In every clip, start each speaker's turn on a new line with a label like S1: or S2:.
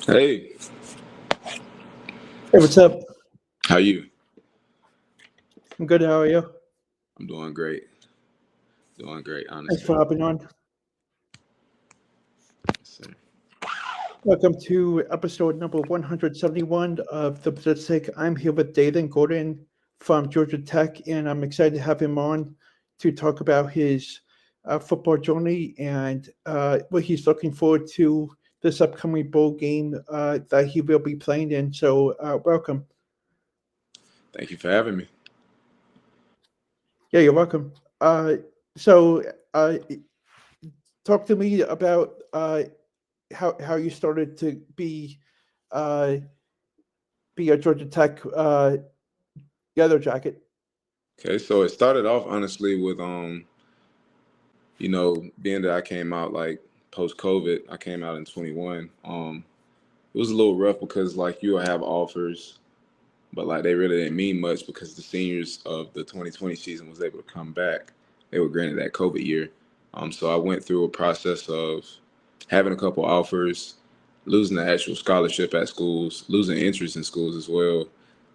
S1: Hey,
S2: Hey, what's up?
S1: how you?
S2: I'm good. How are you?
S1: I'm doing great. Doing great,
S2: Thanks
S1: honestly.
S2: for hopping on.
S1: Yes, sir.
S2: Welcome to episode number 171 of The Statistic. I'm here with Dayton Gordon from Georgia Tech, and I'm excited to have him on to talk about his football journey and what he's looking forward to this upcoming bowl game that he will be playing in. So, welcome.
S1: Thank you for having me.
S2: Yeah, you're welcome. So, talk to me about how you started to uh, be a Georgia Tech Yellow Jacket.
S1: Okay, so it started off honestly with being that I came out like post COVID. I came out in 21. It was a little rough because like you will have offers, but like they really didn't mean much because the seniors of the 2020 season was able to come back. They were granted that COVID year. So I went through a process of having a couple offers, losing the actual scholarship at schools, losing interest in schools as well,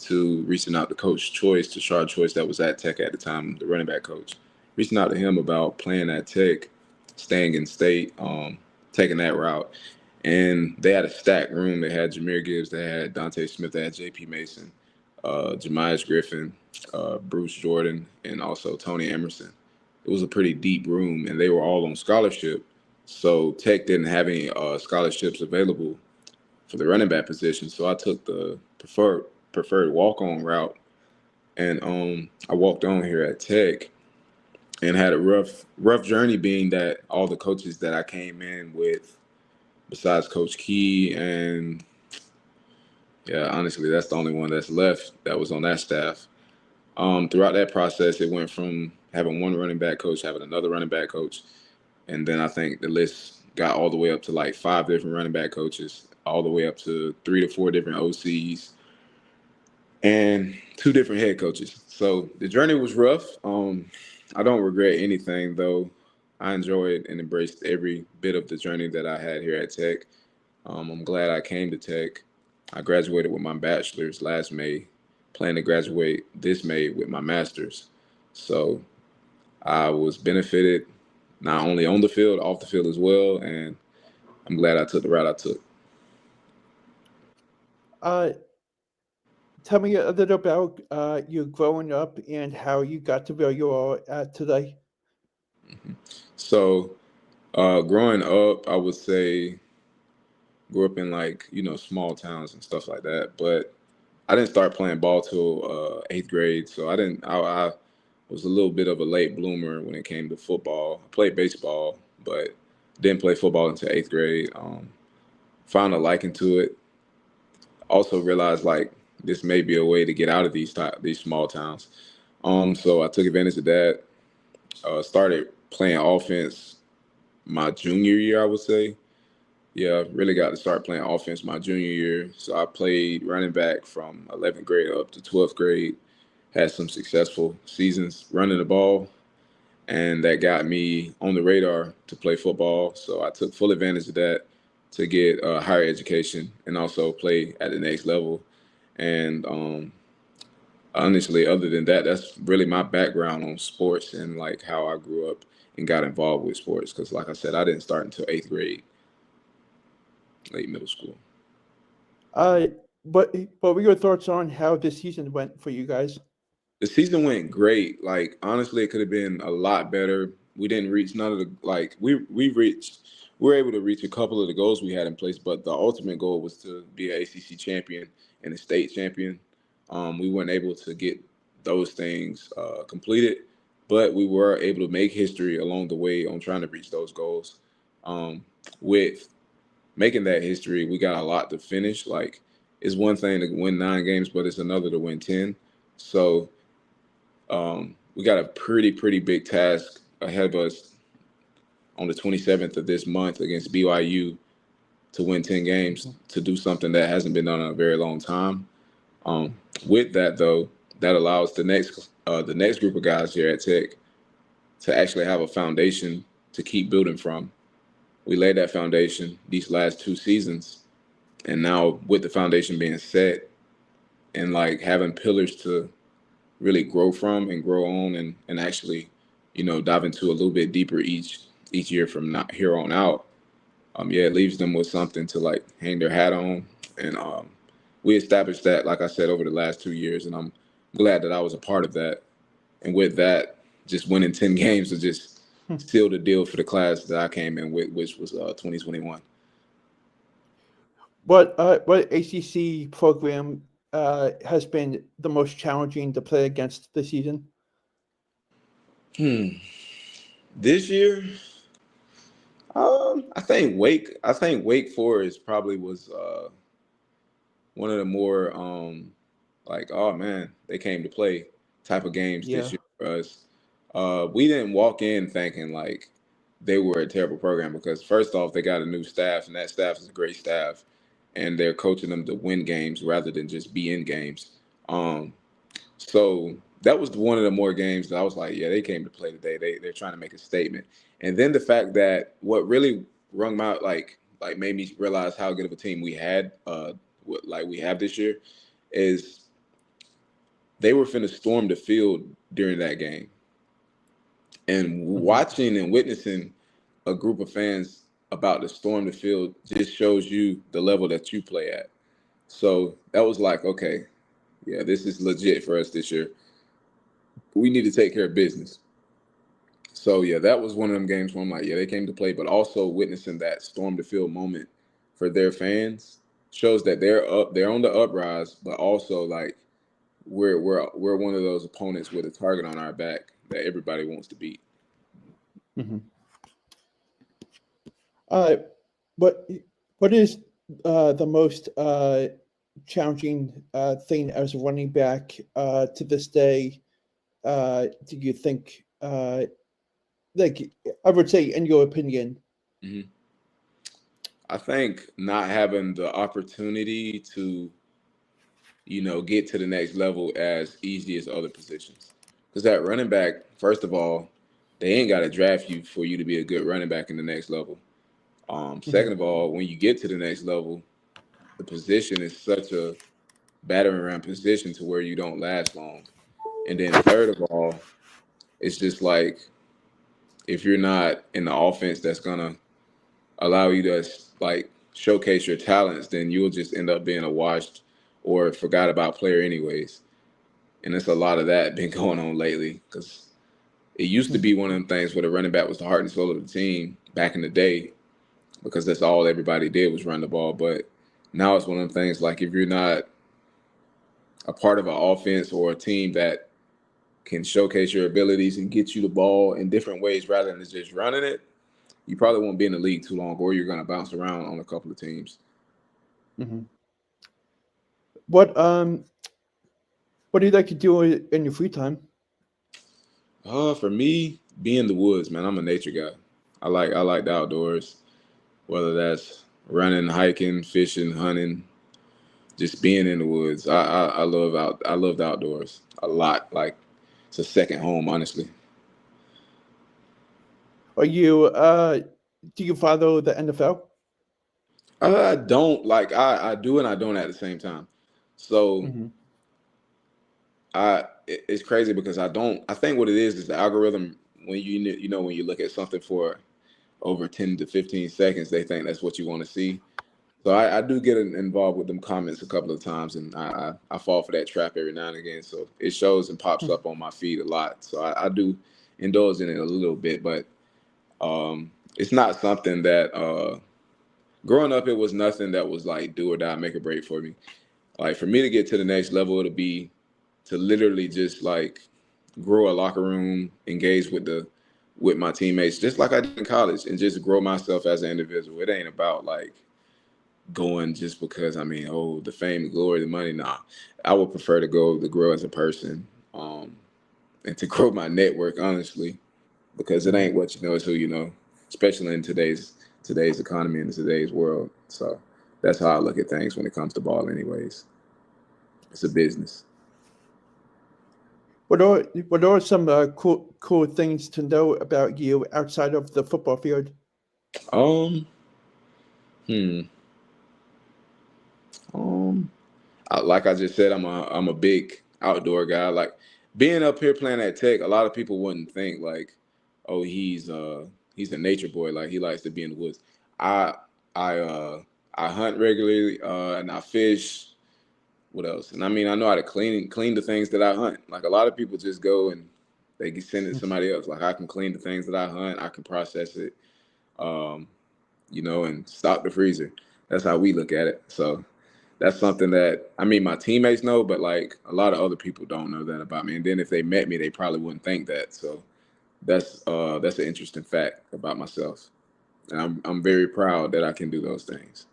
S1: to reaching out to Coach Choice, to Shard Choice, that was at Tech at the time, the running back coach. Reaching out to him about playing at Tech, staying in state, taking that route. And they had a stacked room. They had Jameer Gibbs, they had Dante Smith, they had J.P. Mason, Jemias Griffin, Bruce Jordan, and also Tony Emerson. It was a pretty deep room, and they were all on scholarship. So Tech didn't have any scholarships available for the running back position. So I took the preferred walk on route, and I walked on here at Tech and had a rough journey. Being that all the coaches that I came in with, besides Coach Key and yeah, honestly, that's the only one that's left that was on that staff. Throughout that process, it went from having one running back coach, having another running back coach, and then I think the list got all the way up to like five different running back coaches, all the way up to three to four different OCs, and two different head coaches. So the journey was rough. I don't regret anything though. I enjoyed and embraced every bit of the journey that I had here at Tech. I'm glad I came to Tech. I graduated with my bachelor's last May, plan to graduate this May with my master's. So I was benefited not only on the field, off the field as well, and I'm glad I took the route I took.
S2: Uh, Tell me a little about you growing up and how you got to where you are at today.
S1: So growing up, I would say grew up in like small towns and stuff like that, but I didn't start playing ball till eighth grade. So I didn't. I was a little bit of a late bloomer when it came to football. I played baseball, but didn't play football until eighth grade. Found a liking to it. Also realized like this may be a way to get out of these small towns. So I took advantage of that. Started playing offense my junior year, I would say. Yeah, really got to start playing offense my junior year. So I played running back from 11th grade up to 12th grade. Had some successful seasons running the ball, and that got me on the radar to play football. So I took full advantage of that to get higher education and also play at the next level. And honestly, other than that, that's really my background on sports and like how I grew up and got involved with sports. Because, like I said, I didn't start until eighth grade, late middle school.
S2: Uh, what were your thoughts on how this season went for you guys?
S1: The season went great. Like honestly, it could have been a lot better. We didn't reach none of the like we were able to reach a couple of the goals we had in place, but the ultimate goal was to be an ACC champion and a state champion. We weren't able to get those things completed, but we were able to make history along the way on trying to reach those goals. With making that history, we got a lot to finish. Like it's one thing to win 9 games, but it's another to win 10. So we got a pretty big task ahead of us on the 27th of this month against BYU to win 10 games, to do something that hasn't been done in a very long time. With that though, that allows the next group of guys here at Tech to actually have a foundation to keep building from. We laid that foundation these last 2 seasons, And now with the foundation being set and like having pillars to really grow from and grow on and actually, dive into a little bit deeper each year from not here on out. Yeah, it leaves them with something to like hang their hat on. And we established that, like I said, over the last 2 years, and I'm glad that I was a part of that. And with that, just winning 10 games to just seal the deal for the class that I came in with, which was 2021.
S2: What ACC program has been the most challenging to play against this season?
S1: This year, I think Wake Forest probably was one of the more like, oh man, they came to play type of games this
S2: Yeah.
S1: year for us. We didn't walk in thinking like they were a terrible program because first off, they got a new staff, and that staff is a great staff, and they're coaching them to win games rather than just be in games. Um, so that was one of the more games that I was like, yeah, they came to play today. They're trying to make a statement, and then the fact that what really rung my like made me realize how good of a team we had, like we have this year, is they were finna storm the field during that game. And
S2: Hmm.
S1: watching and witnessing a group of fans about to storm the field just shows you the level that you play at. So that was like, okay, yeah, this is legit for us this year. We need to take care of business. So yeah, that was one of them games where I'm like, yeah, they came to play, but also witnessing that storm the field moment for their fans shows that they're on the uprise, but also like we're one of those opponents with a target on our back that everybody wants to beat.
S2: Hmm. Uh, what what is the most challenging thing as a running back to this day? Do you think, like, I would say, in your opinion?
S1: Hmm. I think not having the opportunity to, get to the next level as easy as other positions. Because that running back, first of all, they ain't got to draft you for you to be a good running back in the next level.
S2: Hmm.
S1: Second of all, when you get to the next level, the position is such a battering ram position to where you don't last long. And then third of all, it's just like if you're not in the offense that's gonna allow you to like showcase your talents, then you'll just end up being a washed or forgot about player anyways. And it's a lot of that been going on lately because it used to be one of them things where the running back was the heart and soul of the team back in the day because that's all everybody did was run the ball. But now it's one of them things like if you're not a part of an offense or a team that can showcase your abilities and get you the ball in different ways rather than just running it, you probably won't be in the league too long, or you're going to bounce around on a couple of teams.
S2: Hmm. What what do you like to do in your free time?
S1: For me, be in the woods, man. I'm a nature guy. I like the outdoors, whether that's running, hiking, fishing, hunting, just being in the woods. I love the outdoors a lot. Like it's a second home, honestly.
S2: Are you do you follow the NFL?
S1: I don't like I do and I don't at the same time. So
S2: Hmm.
S1: it's crazy because I think what it is the algorithm when when you look at something for over 10 to 15 seconds they think that's what you want to see. So I do get involved with them comments a couple of times, and I fall for that trap every now and again. So it shows and pops up on my feed a lot. So I do indulge in it a little bit, but it's not something that growing up it was nothing that was like do or die, make or break for me. Like for me to get to the next level, it'll be to literally just like grow a locker room, engage with my teammates, just like I did in college, and just grow myself as an individual. It ain't about like going just because oh, the fame, the glory, the money. Nah, I would prefer to go to grow as a person, and to grow my network, honestly, because it
S2: Hmm.
S1: ain't what you know, it's who you know, especially in today's economy and today's world. So that's how I look at things when it comes to ball, anyways. It's a business.
S2: What are some cool things to know about you outside of the football field?
S1: Um, hmm. Um, like I just said, I'm a big outdoor guy. Like being up here playing at Tech, a lot of people wouldn't think like, oh, he's a nature boy. Like he likes to be in the woods. I I I hunt regularly and I fish. What else? And I mean, I know how to clean the things that I hunt. Like a lot of people just go and they can send it to somebody else. Like I can clean the things that I hunt. I can process it. Um, and stock the freezer. That's how we look at it. So that's something that I mean my teammates know, but like a lot of other people don't know that about me. And then if they met me, they probably wouldn't think that. So that's an interesting fact about myself. And I'm very proud that I can do those things.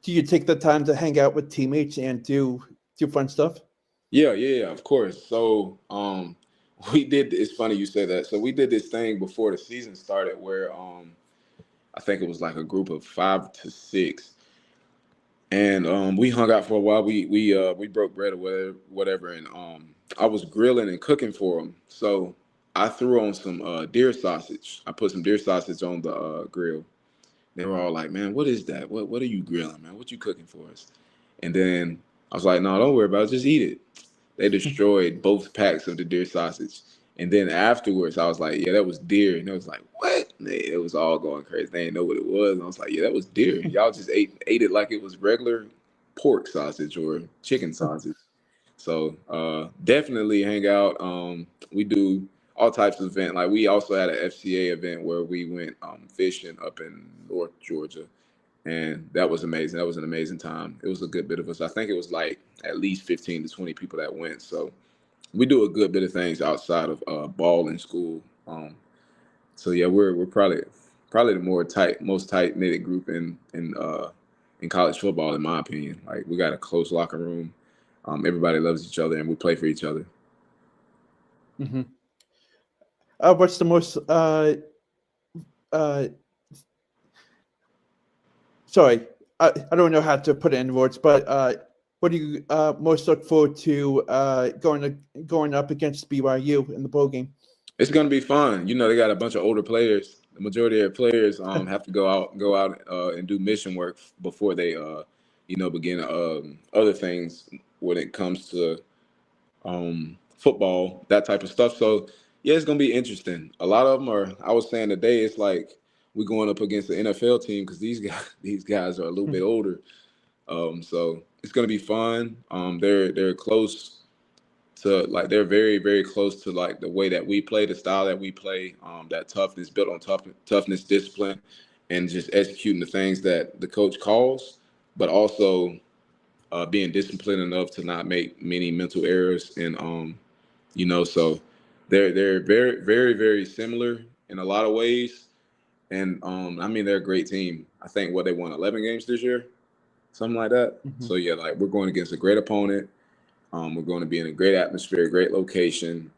S2: Do you take the time to hang out with teammates and do fun stuff?
S1: Yeah, of course. So we did it's funny you say that. So we did this thing before the season started where I think it was like a group of 5 to 6. And we hung out for a while. We broke bread or whatever, and I was grilling and cooking for them. So I threw on some deer sausage. I put some deer sausage on the grill. They were all like, "Man, what is that? What are you grilling, man? What you cooking for us?" And then I was like, "No, don't worry about it. Just eat it." They destroyed both packs of the deer sausage. And then afterwards, I was like, "Yeah, that was deer." And it was like, "What?" It was all going crazy. They didn't know what it was. And I was like, "Yeah, that was deer. Y'all just ate it like it was regular pork sausage or chicken sausage." So definitely hang out. We do all types of event. Like we also had an FCA event where we went fishing up in North Georgia, and that was amazing. That was an amazing time. It was a good bit of us. I think it was like at least 15 to 20 people that went. So we do a good bit of things outside of ball in school. So yeah, we're probably the most tight knitted group in college football, in my opinion. Like we got a close locker room. Everybody loves each other, and we play for each other.
S2: Hmm. What's the most uh, sorry, I don't know how to put it in words, but what do you most look forward to going up against BYU in the bowl game?
S1: It's gonna be fun. They got a bunch of older players. The majority of players have to go out and do mission work before they begin other things when it comes to football, that type of stuff. So yeah, it's gonna be interesting. A lot of them are. I was saying today, it's like we're going up against the NFL team because these guys these guys are a little bit older. So it's gonna be fun. They're close to like they're very very close to like the way that we play, the style that we play. That toughness built on toughness, discipline, and just executing the things that the coach calls, but also being disciplined enough to not make many mental errors and so they're very very very similar in a lot of ways. And I mean they're a great team. I think what they won 11 games this year, something like that.
S2: Hmm.
S1: So yeah, like we're going against a great opponent. We're going to be in a great atmosphere, great location,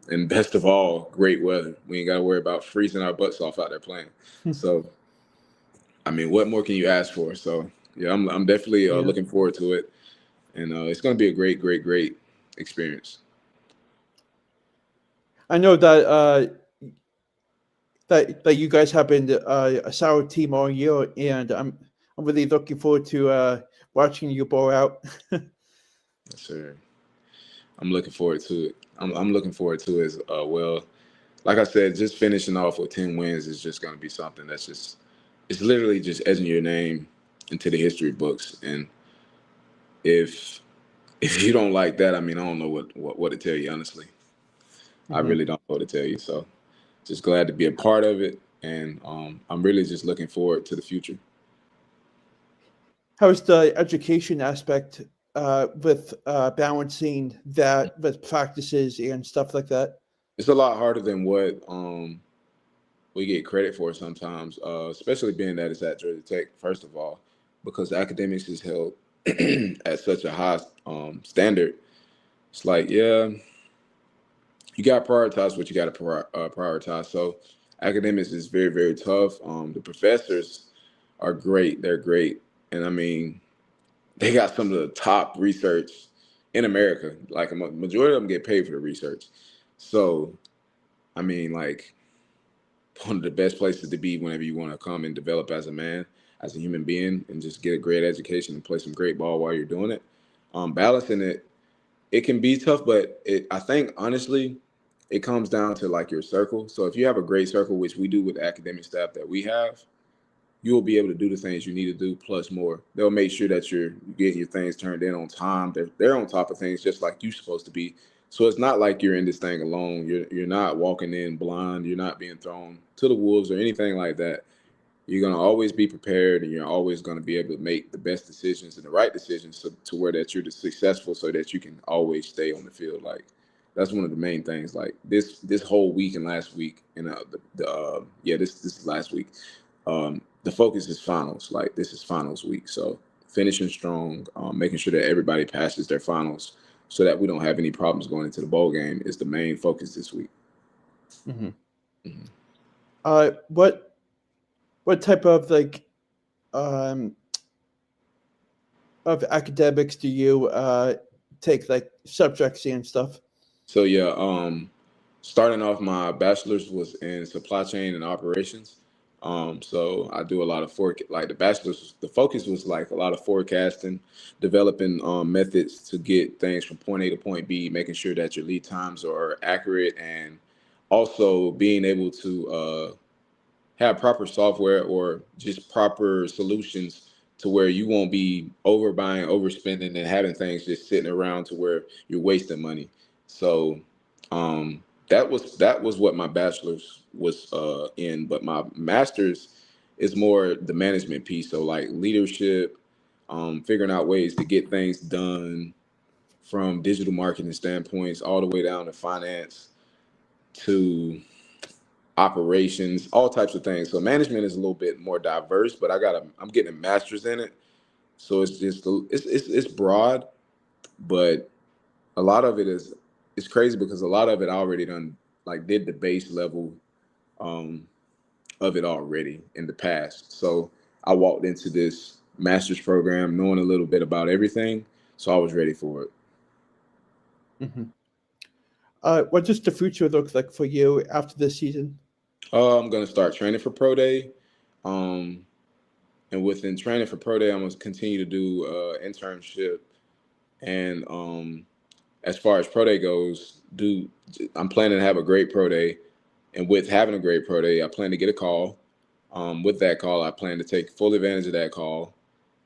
S1: and best of all, great weather. We ain't got to worry about freezing our butts off out there playing. So I mean, what more can you ask for? So yeah, I'm definitely
S2: Yeah,
S1: looking forward to it, and it's going to be a great great great experience.
S2: I know that you guys have been a sour team all year, and I'm really looking forward to watching you ball out.
S1: Yes, sir. I'm looking forward to it. I'm looking forward to it as well. Like I said, just finishing off with 10 wins is just going to be something that's just, it's literally just etching your name into the history books. And if if you don't like that, I mean, I don't know what to tell you, honestly. I
S2: Hmm.
S1: really don't know what to tell you. So just glad to be a part of it. And I'm really just looking forward to the future.
S2: How's the education aspect with balancing that with practices and stuff like that?
S1: It's a lot harder than what we get credit for sometimes, especially being that it's at Georgia Tech, first of all, because academics is held at such a high standard. It's like, yeah, you got to prioritize what you got to prioritize. So academics is very, very tough. The professors are great. They're great. And I mean, they got some of the top research in America. Like a majority of them get paid for the research. So, I mean, like one of the best places to be whenever you want to come and develop as a man. as a human being and just get a great education and play some great ball while you're doing it. Balancing it can be tough, but I think honestly, it comes down to like your circle. So if you have a great circle, which we do with the academic staff that we have, you will be able to do the things you need to do plus more. They'll make sure that you're getting your things turned in on time. They're on top of things just like you're supposed to be. So it's not like you're in this thing alone. You're not walking in blind. You're not being thrown to the wolves or anything like that. You're going to always be prepared, and you're always going to be able to make the best decisions and the right decisions to where that you're successful so that you can always stay on the field. Like that's one of the main things. Like this whole week and last week and this last week, the focus is finals. Like this is finals week. So finishing strong, making sure that everybody passes their finals so that we don't have any problems going into the bowl game is the main focus this week.
S2: Mm-hmm. Mm-hmm. What type of of academics do you take, like subjects and stuff?
S1: So yeah, starting off, my bachelor's was in supply chain and operations. So I do a lot of like the bachelor's. The focus was like a lot of forecasting, developing methods to get things from point A to point B, making sure that your lead times are accurate, and also being able to have proper software or just proper solutions to where you won't be overbuying, overspending, and having things just sitting around to where you're wasting money. So that was what my bachelor's was in, but my master's is more the management piece. So like leadership, figuring out ways to get things done from digital marketing standpoints all the way down to finance to operations, all types of things. So management is a little bit more diverse, but I'm getting a master's in it. So it's just it's broad, but a lot of it is it's crazy because a lot of it I already done like did the base level um, of it already in the past. So I walked into this master's program knowing a little bit about everything, so I was ready for it.
S2: Mm-hmm. What does the future look like for you after this season?
S1: I'm gonna start training for pro day. Um, and within training for pro day, I'm gonna continue to do internship. And as far as pro day goes, I'm planning to have a great pro day. And with having a great pro day, I plan to get a call. With that call, I plan to take full advantage of that call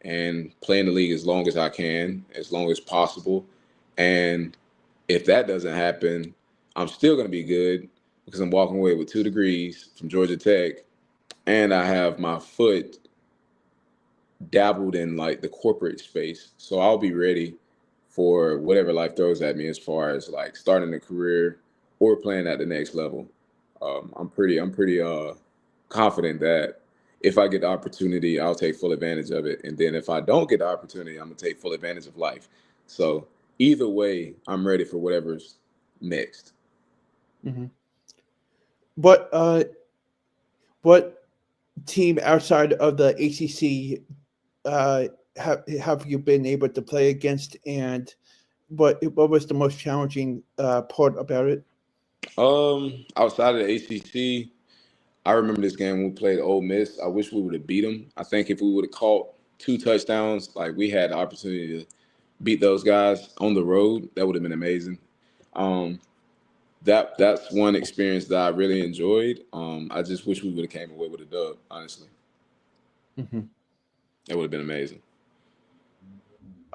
S1: and play in the league as long as I can, as long as possible. And if that doesn't happen, I'm still going to be good because I'm walking away with 2 degrees from Georgia Tech, and I have my foot dabbled in like the corporate space. So I'll be ready for whatever life throws at me as far as like starting a career or playing at the next level. I'm pretty confident that if I get the opportunity, I'll take full advantage of it. And then if I don't get the opportunity, I'm gonna take full advantage of life. So either way, I'm ready for whatever's next.
S2: Mm-hmm. What what team outside of the ACC have you been able to play against, and what was the most challenging part about it?
S1: Outside of the ACC, I remember this game when we played Ole Miss. I wish we would have beat them. I think if we would have caught 2 touchdowns, like we had the opportunity to beat those guys on the road, that would have been amazing. Um, that's one experience that I really enjoyed. I just wish we would have came away with a dub. Honestly,
S2: Mm-hmm.
S1: that would have been amazing.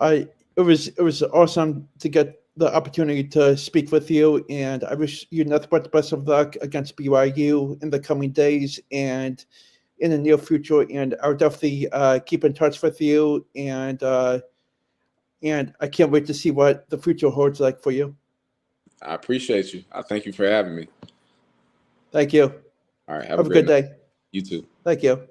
S2: It was awesome to get the opportunity to speak with you, and I wish you nothing but the best of luck against BYU in the coming days and in the near future. And I'll definitely keep in touch with you, and I can't wait to see what the future holds like for you.
S1: I appreciate you. I thank you for having me.
S2: Thank you.
S1: All right, have a
S2: Have a
S1: great
S2: good
S1: night.
S2: day.
S1: You too.
S2: Thank you.